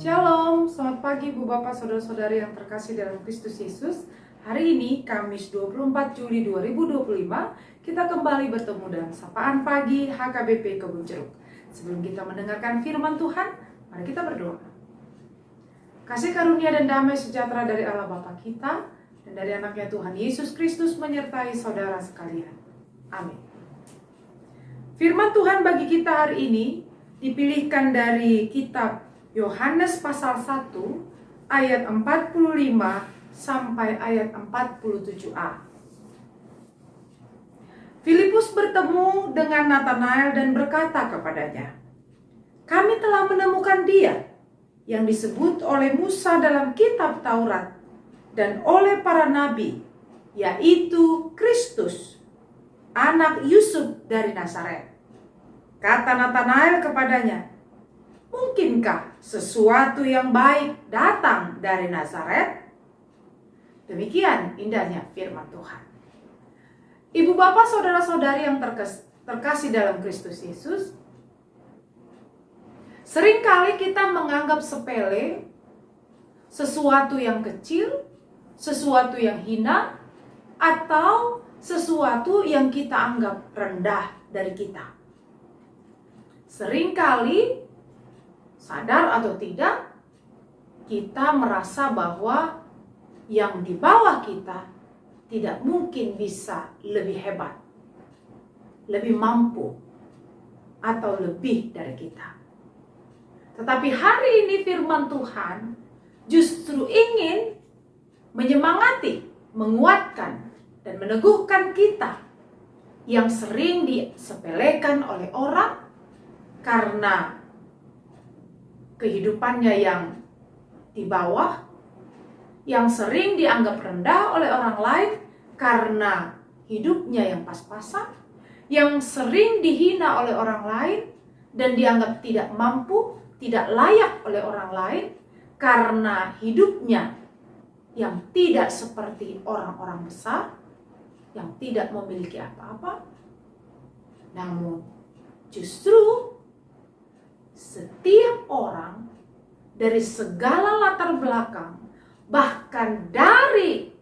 Shalom, selamat pagi Bu Bapak Saudara-saudari yang terkasih dalam Kristus Yesus. Hari ini Kamis 24 Juli 2025 kita kembali bertemu dalam Sapaan Pagi HKBP Kebun Jeruk. Sebelum kita mendengarkan firman Tuhan, mari kita berdoa. Kasih karunia dan damai sejahtera dari Allah Bapa kita dan dari anaknya Tuhan Yesus Kristus menyertai saudara sekalian. Amin. Firman Tuhan bagi kita hari ini dipilihkan dari kitab Yohanes pasal 1 ayat 45 sampai ayat 47a. Filipus bertemu dengan Nathanael dan berkata kepadanya, "Kami telah menemukan Dia yang disebut oleh Musa dalam kitab Taurat dan oleh para nabi, yaitu Kristus, anak Yusuf dari Nazaret." Kata Nathanael kepadanya, "Mungkinkah sesuatu yang baik datang dari Nazaret?" Demikian indahnya firman Tuhan. Ibu bapak saudara-saudari yang terkasih dalam Kristus Yesus, seringkali kita menganggap sepele sesuatu yang kecil, sesuatu yang hina, atau sesuatu yang kita anggap rendah dari kita. Seringkali sadar atau tidak, kita merasa bahwa yang di bawah kita tidak mungkin bisa lebih hebat, lebih mampu, atau lebih dari kita. Tetapi hari ini firman Tuhan justru ingin menyemangati, menguatkan, dan meneguhkan kita yang sering disepelekan oleh orang karena kehidupannya yang di bawah, yang sering dianggap rendah oleh orang lain karena hidupnya yang pas-pasan, yang sering dihina oleh orang lain dan dianggap tidak mampu, tidak layak oleh orang lain karena hidupnya yang tidak seperti orang-orang besar, yang tidak memiliki apa-apa. Namun justru setiap orang dari segala latar belakang, bahkan dari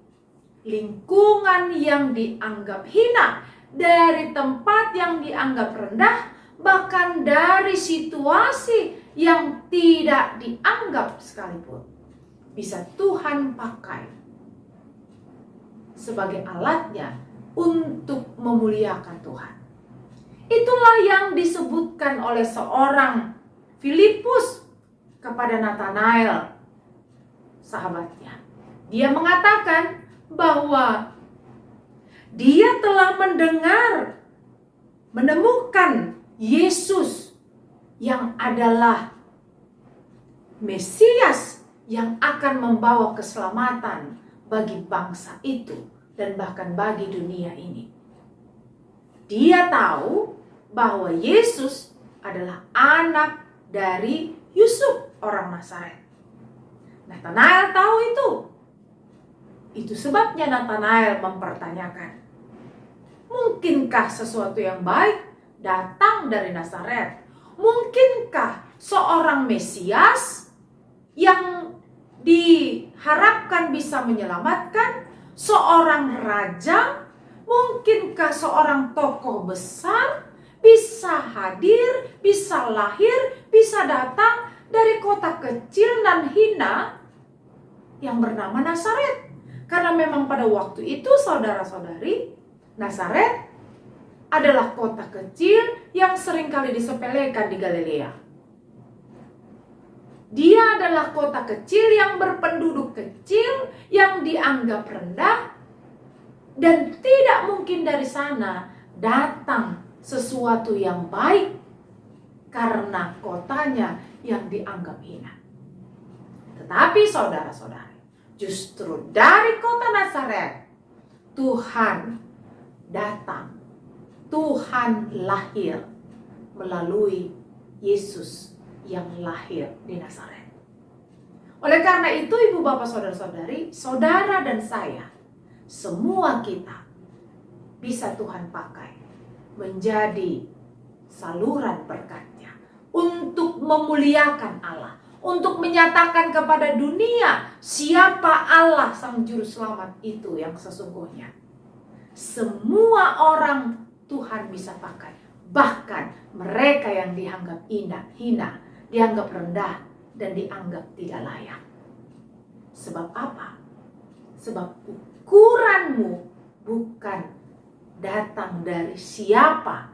lingkungan yang dianggap hina, dari tempat yang dianggap rendah, bahkan dari situasi yang tidak dianggap sekalipun, bisa Tuhan pakai sebagai alatnya untuk memuliakan Tuhan. Itulah yang disebutkan oleh seorang Filipus kepada Nathanael, sahabatnya. Dia mengatakan bahwa dia telah menemukan Yesus yang adalah Mesias yang akan membawa keselamatan bagi bangsa itu dan bahkan bagi dunia ini. Dia tahu bahwa Yesus adalah anak dari Yusuf orang Nazaret. Nathanael tahu itu. Itu sebabnya Nathanael mempertanyakan, mungkinkah sesuatu yang baik datang dari Nazaret? Mungkinkah seorang Mesias yang diharapkan bisa menyelamatkan, seorang raja, mungkinkah seorang tokoh besar bisa hadir, bisa lahir, bisa datang dari kota kecil dan hina yang bernama Nazaret? Karena memang pada waktu itu saudara-saudari, Nazaret adalah kota kecil yang seringkali disepelekan di Galilea. Dia adalah kota kecil yang berpenduduk kecil, yang dianggap rendah, dan tidak mungkin dari sana datang sesuatu yang baik karena kotanya yang dianggap hina. Tetapi saudara-saudari, justru dari kota Nazaret Tuhan datang, Tuhan lahir melalui Yesus yang lahir di Nazaret. Oleh karena itu, ibu bapak saudara-saudari, saudara dan saya, semua kita bisa Tuhan pakai menjadi saluran berkat-Nya untuk memuliakan Allah, untuk menyatakan kepada dunia siapa Allah Sang Juru Selamat itu yang sesungguhnya. Semua orang Tuhan bisa pakai, bahkan mereka yang dianggap hina, dianggap rendah, dan dianggap tidak layak. Sebab apa? Sebab ukuranmu bukan datang dari siapa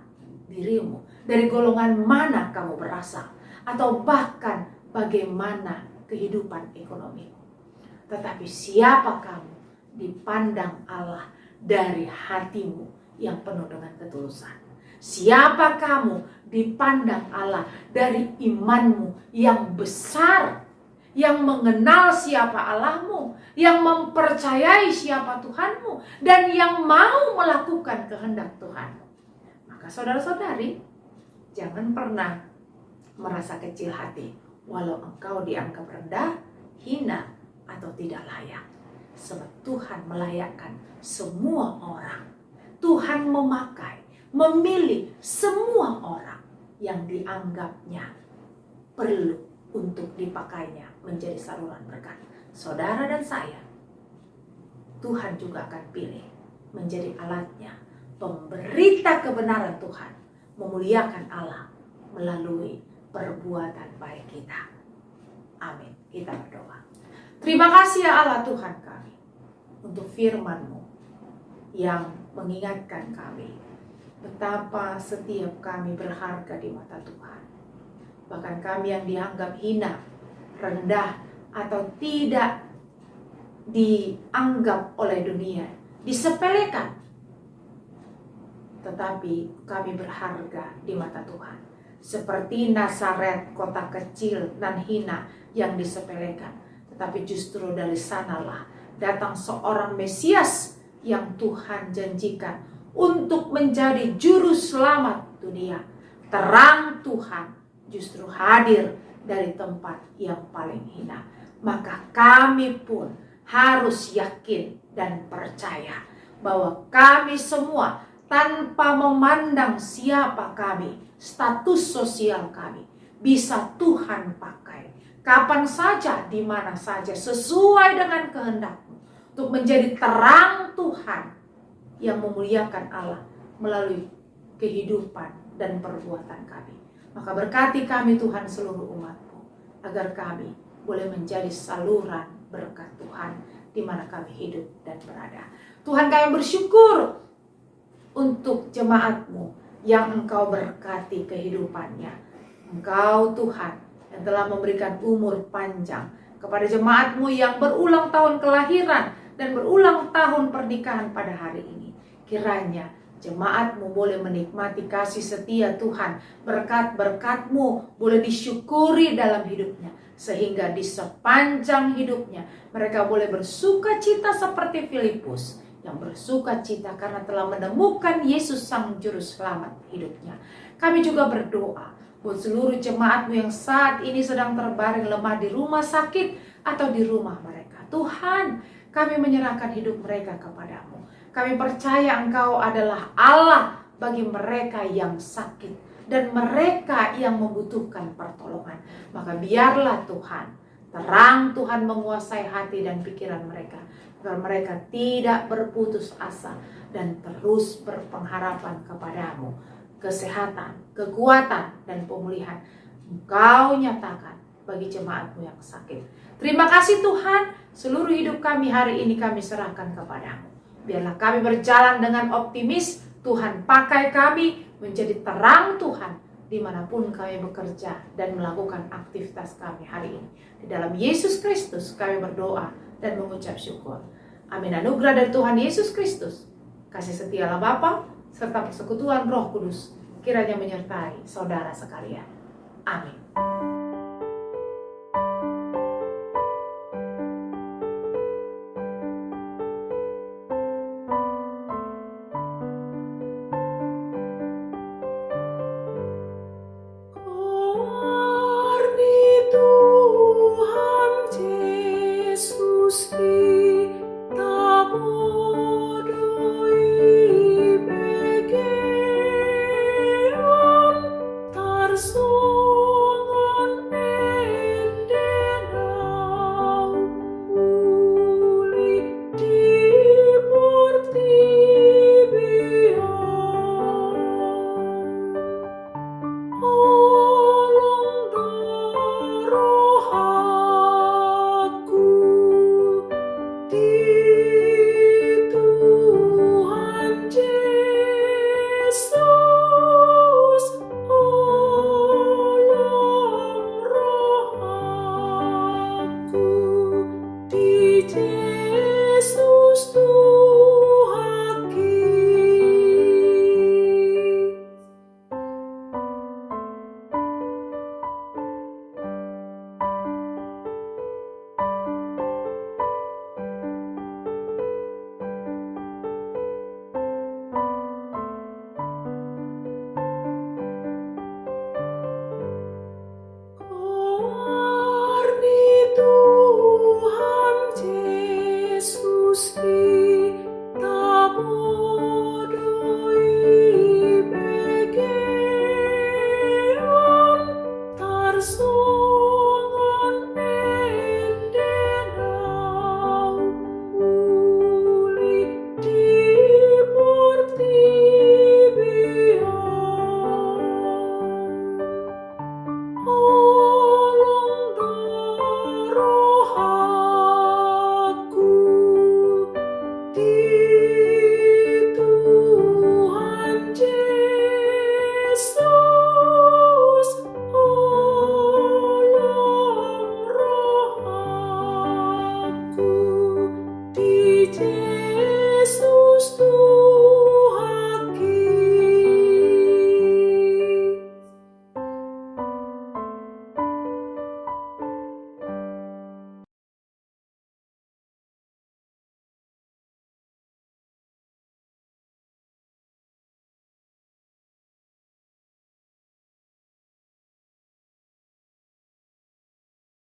dirimu, dari golongan mana kamu berasal, atau bahkan bagaimana kehidupan ekonomimu. Tetapi siapa kamu dipandang Allah dari hatimu yang penuh dengan ketulusan. Siapa kamu dipandang Allah dari imanmu yang besar, yang mengenal siapa Allahmu, yang mempercayai siapa Tuhanmu, dan yang mau melakukan kehendak Tuhanmu. Maka saudara-saudari, jangan pernah merasa kecil hati walau engkau dianggap rendah, hina, atau tidak layak. Sebab Tuhan melayakkan semua orang. Tuhan memakai, memilih semua orang yang dianggapnya perlu untuk dipakainya menjadi saluran berkat. Saudara dan saya, Tuhan juga akan pilih menjadi alatnya, pemberita kebenaran Tuhan, memuliakan Allah melalui perbuatan baik kita. Amin. Kita berdoa. Terima kasih ya Allah Tuhan kami untuk firman-Mu yang mengingatkan kami betapa setiap kami berharga di mata Tuhan. Bahkan kami yang dianggap hina, rendah, atau tidak dianggap oleh dunia, disepelekan. Tetapi kami berharga di mata Tuhan. Seperti Nazaret, kota kecil dan hina yang disepelekan. Tetapi justru dari sanalah datang seorang Mesias yang Tuhan janjikan untuk menjadi juru selamat dunia. Terang Tuhan justru hadir dari tempat yang paling hina. Maka kami pun harus yakin dan percaya bahwa kami semua, tanpa memandang siapa kami, status sosial kami, bisa Tuhan pakai kapan saja, di mana saja, sesuai dengan kehendak-Mu, untuk menjadi terang Tuhan yang memuliakan Allah melalui kehidupan dan perbuatan kami. Maka berkati kami Tuhan seluruh umat-Mu, agar kami boleh menjadi saluran berkat Tuhan di mana kami hidup dan berada. Tuhan, kami bersyukur untuk jemaat-Mu yang Engkau berkati kehidupannya. Engkau Tuhan yang telah memberikan umur panjang kepada jemaat-Mu yang berulang tahun kelahiran dan berulang tahun pernikahan pada hari ini. Kiranya jemaat-Mu boleh menikmati kasih setia Tuhan, berkat-berkat-Mu boleh disyukuri dalam hidupnya, sehingga di sepanjang hidupnya mereka boleh bersuka cita seperti Filipus yang bersuka cita karena telah menemukan Yesus Sang Juru Selamat hidupnya. Kami juga berdoa buat seluruh jemaat-Mu yang saat ini sedang terbaring lemah di rumah sakit atau di rumah mereka. Tuhan, kami menyerahkan hidup mereka kepadamu. Kami percaya Engkau adalah Allah bagi mereka yang sakit dan mereka yang membutuhkan pertolongan. Maka biarlah Tuhan, terang Tuhan menguasai hati dan pikiran mereka, agar mereka tidak berputus asa dan terus berpengharapan kepadamu. Kesehatan, kekuatan, dan pemulihan Engkau nyatakan bagi jemaat-Mu yang sakit. Terima kasih Tuhan, seluruh hidup kami hari ini kami serahkan kepadamu. Biarlah kami berjalan dengan optimis. Tuhan pakai kami menjadi terang Tuhan dimanapun kami bekerja dan melakukan aktivitas kami hari ini. Di dalam Yesus Kristus kami berdoa dan mengucap syukur. Amin. Anugerah dari Tuhan Yesus Kristus, kasih setia Allah Bapa, serta persekutuan Roh Kudus kiranya menyertai saudara sekalian. Amin.